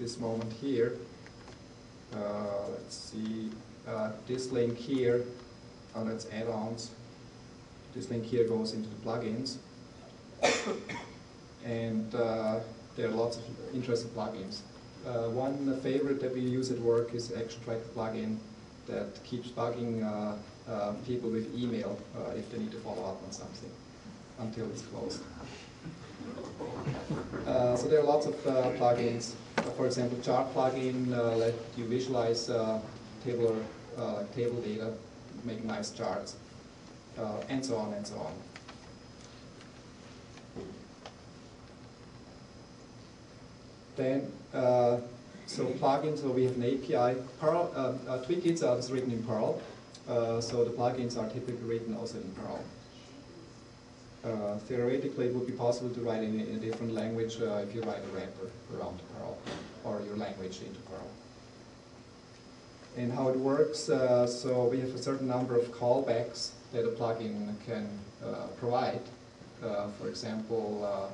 this moment here. Let's see, this link here, that's add-ons. This link here goes into the plugins. And there are lots of interesting plugins. One favorite that we use at work is Action Track plugin that keeps bugging people with email if they need to follow up on something until it's closed. So there are lots of plugins. For example, chart plugin let you visualize table data, make nice charts, and so on and so on. Then, so plugins, so we have an API. Perl, Twiki itself is written in Perl, so the plugins are typically written also in Perl. Theoretically, it would be possible to write in a different language if you write a wrapper around Perl, or your language into Perl. And how it works, so we have a certain number of callbacks that a plugin can provide. For example,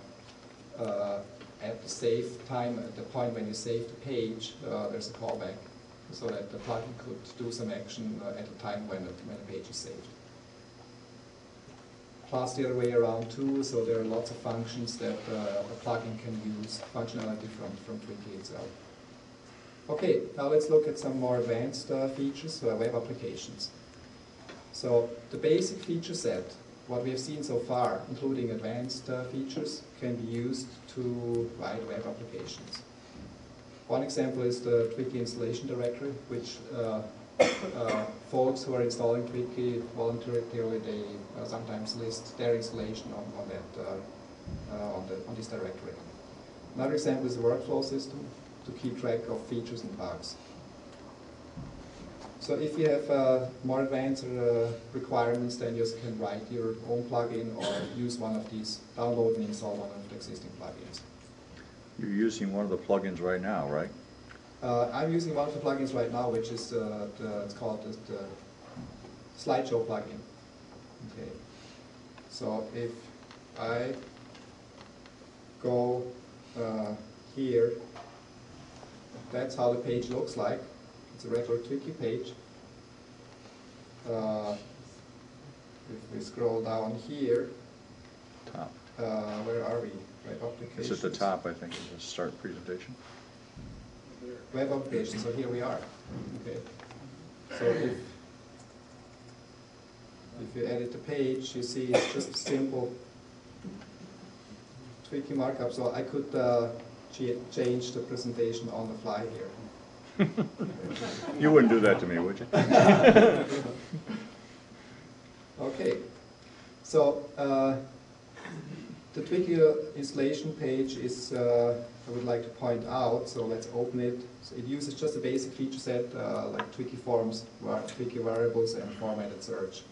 at the save time, at the point when you save the page, there's a callback, so that the plugin could do some action at the time when the page is saved. Plus the other way around too, so there are lots of functions that a plugin can use, functionality from Twiki itself. Okay, now let's look at some more advanced features, web applications. So the basic feature set, what we have seen so far, including advanced features, can be used to write web applications. One example is the Twiki installation directory, which folks who are installing Twiki voluntarily, they sometimes list their installation on this directory. Another example is the workflow system to keep track of features and bugs. So if you have more advanced requirements, then you can write your own plugin or use one of these, download and install one of the existing plugins. You're using one of the plugins right now, right? I'm using one of the plugins right now, which is it's called the slideshow plugin. Okay. So if I go here, that's how the page looks like. It's a regular Twiki page. If we scroll down here, Top. Where are we? Web applications. It's at the top, I think, is the start presentation. Web applications, so here we are. Okay. So if you edit the page, you see it's just a simple Twiki markup. So I could change the presentation on the fly here. You wouldn't do that to me, would you? Okay. So the Twiki installation page is, I would like to point out, so let's open it. So it uses just a basic feature set like Twiki forms, Twiki variables, and formatted search.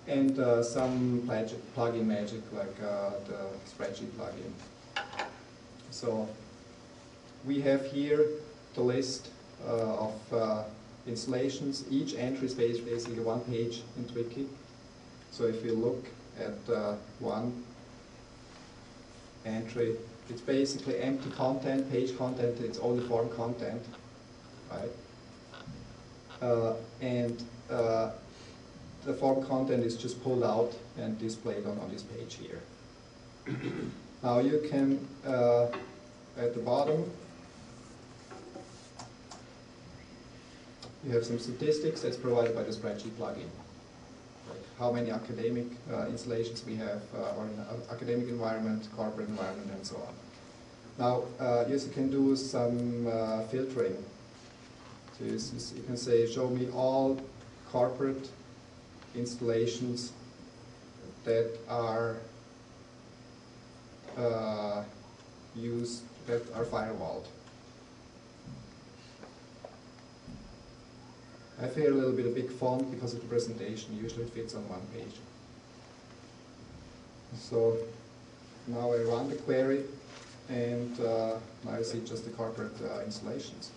And some plugin magic like the spreadsheet plugin. So we have here the list of installations. Each entry is basically one page in Twiki. So if you look at one entry, it's basically empty content, page content, it's only form content, right? And the form content is just pulled out and displayed on this page here. Now you can, at the bottom, you have some statistics that's provided by the spreadsheet plugin. Like how many academic installations we have, or in an academic environment, corporate environment, and so on. Now, you can do some filtering. So you can say, show me all corporate installations that are that are firewalled. I have here a little bit of big font because of the presentation. Usually it fits on one page. So now I run the query, and now I see just the corporate installations.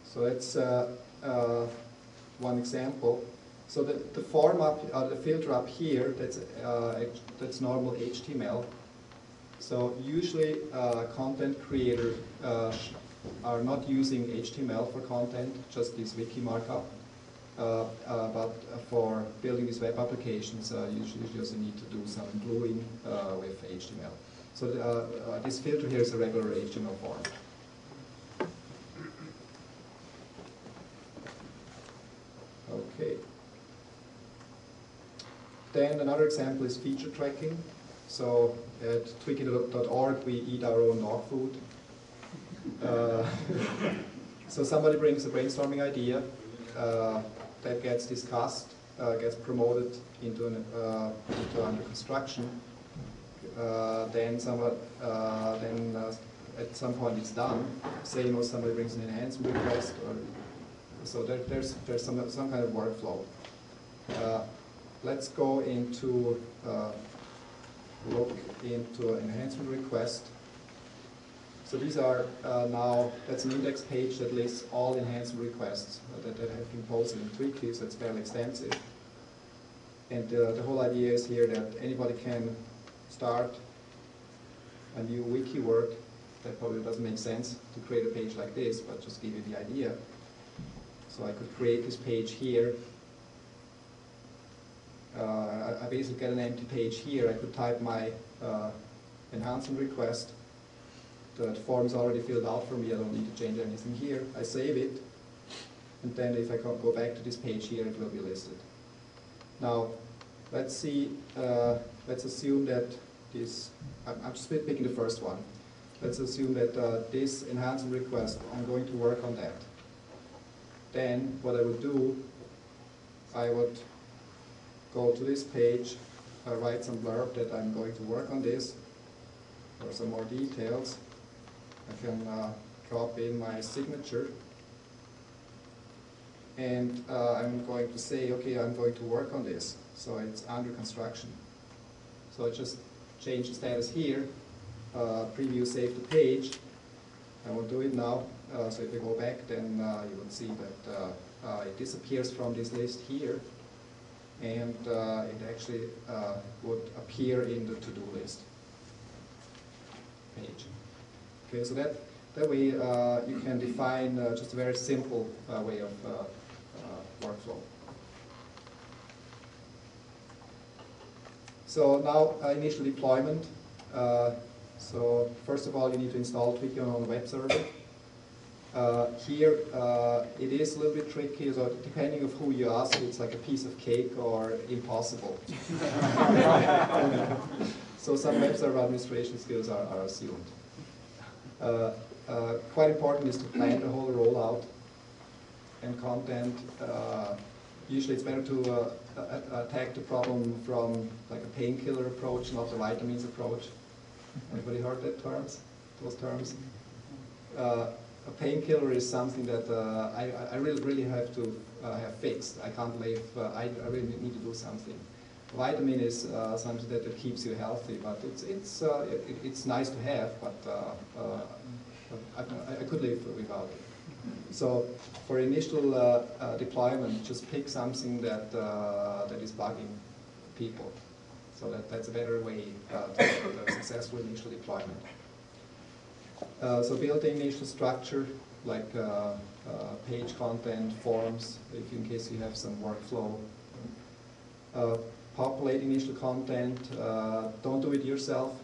So that's one example. So the form up, the filter up here, that's normal HTML. So usually content creators are not using HTML for content, just this wiki markup. But for building these web applications, usually you also need to do some gluing with HTML. So this filter here is a regular HTML form. Okay. Then another example is feature tracking. So at twiki.org we eat our own dog food. So somebody brings a brainstorming idea that gets discussed, gets promoted into under construction. Then at some point it's done. Say somebody brings an enhancement request, or so there's some kind of workflow. Let's go into look into enhancement request. So these are now, that's an index page that lists all enhancement requests that have been posted in Twiki, so it's fairly extensive. And the whole idea is here that anybody can start a new wiki work. That probably doesn't make sense to create a page like this, but just give you the idea. So I could create this page here. I basically get an empty page here. I could type my enhancement request. The form is already filled out for me. I don't need to change anything here. I save it, and then if I go back to this page here, it will be listed. Now, let's see. Let's assume that this. I'm just picking the first one. Let's assume that this enhancement request, I'm going to work on that. Then what I would do, I would go to this page, write some blurb that I'm going to work on this, or some more details. I can drop in my signature, and I'm going to say, okay, I'm going to work on this. So it's under construction. So I just change the status here, preview save the page. I will do it now. So if I go back, then you will see that it disappears from this list here, and it actually would appear in the to-do list page. Okay, so that way you can define just a very simple way of workflow. So now initial deployment. So first of all, you need to install Twiki on a web server. Here it is a little bit tricky, so depending of who you ask, it's like a piece of cake or impossible. So some web server administration skills are assumed. Quite important is to plan the whole rollout and content. Usually it's better to attack the problem from like a painkiller approach, not the vitamins approach. Anybody heard those terms? A painkiller is something that I really have to have fixed. I can't live, I really need to do something. A vitamin is something that keeps you healthy, but it's nice to have, but I could live without it. So for initial deployment, just pick something that is bugging people. So that's a better way to have a successful initial deployment. So build the initial structure, like page content, forms, in case you have some workflow. Populate initial content. Don't do it yourself.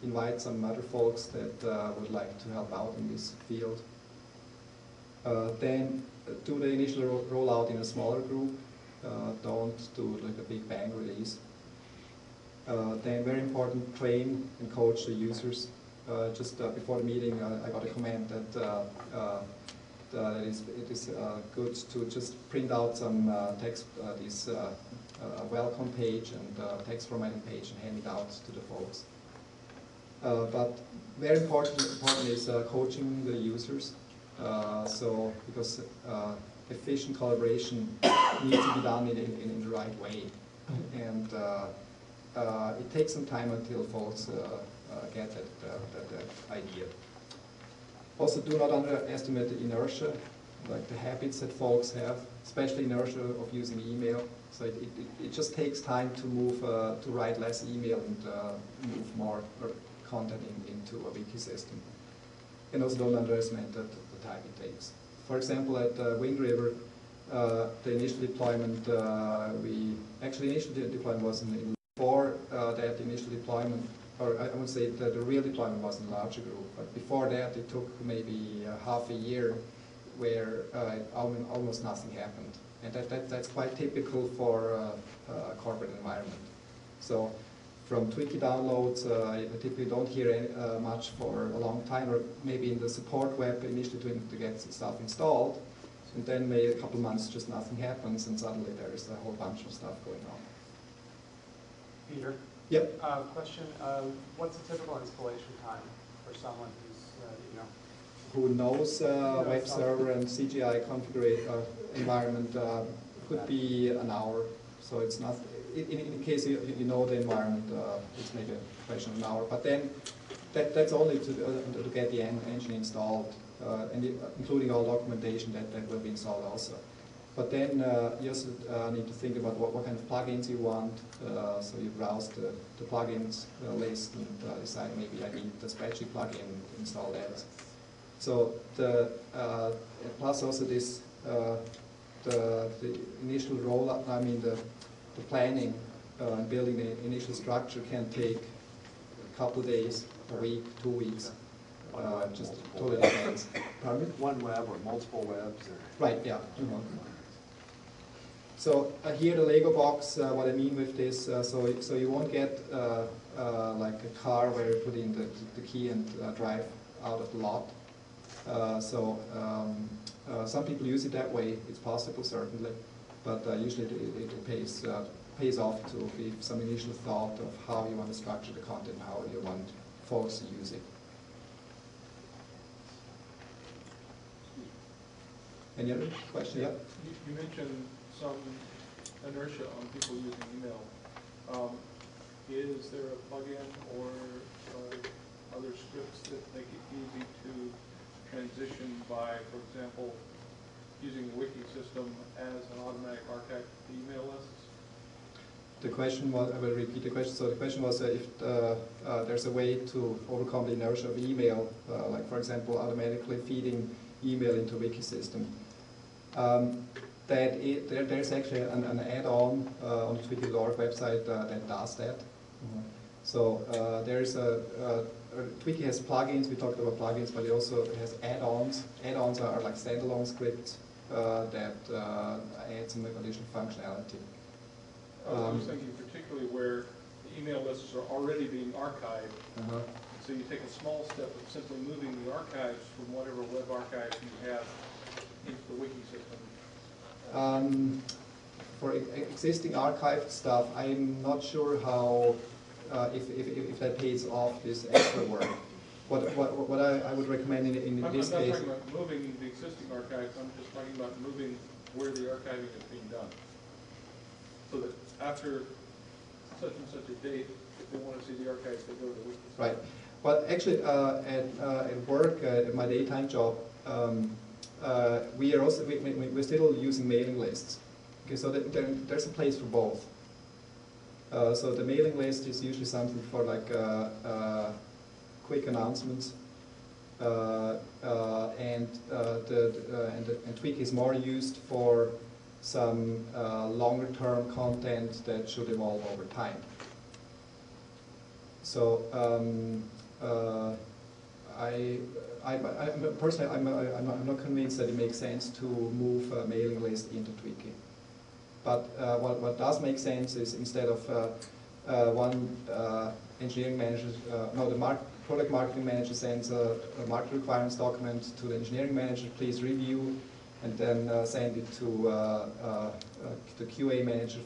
Invite some other folks that would like to help out in this field. Then do the initial rollout in a smaller group. Don't do like a big bang release. Then very important, train and coach the users. Just before the meeting, I got a comment that it is good to just print out some text, this welcome page and text formatting page, and hand it out to the folks. But very important is coaching the users. So because efficient collaboration needs to be done in the right way, and it takes some time until folks get that idea. Also, do not underestimate the inertia, like the habits that folks have, especially inertia of using email. So it just takes time to move to write less email and move more, or content into a wiki system. And also don't underestimate the time it takes. For example, at Wind River, the initial deployment, initial deployment was before that initial deployment, or I would say that the real deployment was in a larger group. But before that, it took maybe half a year where almost nothing happened. And that's quite typical for a corporate environment. So from Twiki downloads, I typically don't hear much for a long time, or maybe in the support web initially to get stuff installed, and then maybe a couple months just nothing happens, and suddenly there is a whole bunch of stuff going on. Peter? Yep. Question, what's a typical installation time for someone who's, who knows web server and CGI configure environment? Could be an hour, so it's not, in case you know the environment, it's maybe a question of an hour, but then that's only to get the engine installed, and including all documentation that will be installed also. But then you also need to think about what kind of plugins you want, so you browse the plugins list and decide maybe I need the spreadsheet plugin, install that. So plus also this the initial rollout, I mean the planning and building the initial structure can take a couple of days, a week, 2 weeks. Just totally depends. Pardon me? One web or multiple webs? Or? Right, yeah. So here the Lego box, what I mean with this, so you won't get like a car where you put in the key and drive out of the lot. Some people use it that way. It's possible, certainly, but usually it pays off to give some initial thought of how you want to structure the content, how you want folks to use it. Any other question? Yeah. You mentioned some inertia on people using email. Is there a plugin or other scripts that make it easy to transition by, for example, using the wiki system as an automatic archive to email lists? The question was, I will repeat the question. So the question was if there's a way to overcome the inertia of email, like for example, automatically feeding email into a wiki system. There's actually an add-on on the Twiki.org website that does that. So there's Twiki has plugins. We talked about plugins, but it also has add-ons. Add-ons are like standalone scripts that add some additional functionality. I was thinking particularly where the email lists are already being archived. So you take a small step of simply moving the archives from whatever web archives you have into the wiki system. For existing archived stuff, I'm not sure how if that pays off this extra work. What I would recommend in this case. I'm not talking about moving the existing archives. I'm just talking about moving where the archiving is being done, so that after such and such a date, if they want to see the archives, they go to the wiki. Right. Well, actually, at work, at my daytime job, we're still using mailing lists. Okay, so there's a place for both. So the mailing list is usually something for like quick announcements, and Twiki is more used for some longer-term content that should evolve over time. So personally, I'm not convinced that it makes sense to move a mailing list into Twiki. But what does make sense is instead of one engineering manager, the product marketing manager sends a market requirements document to the engineering manager, please review, and then send it to the QA manager for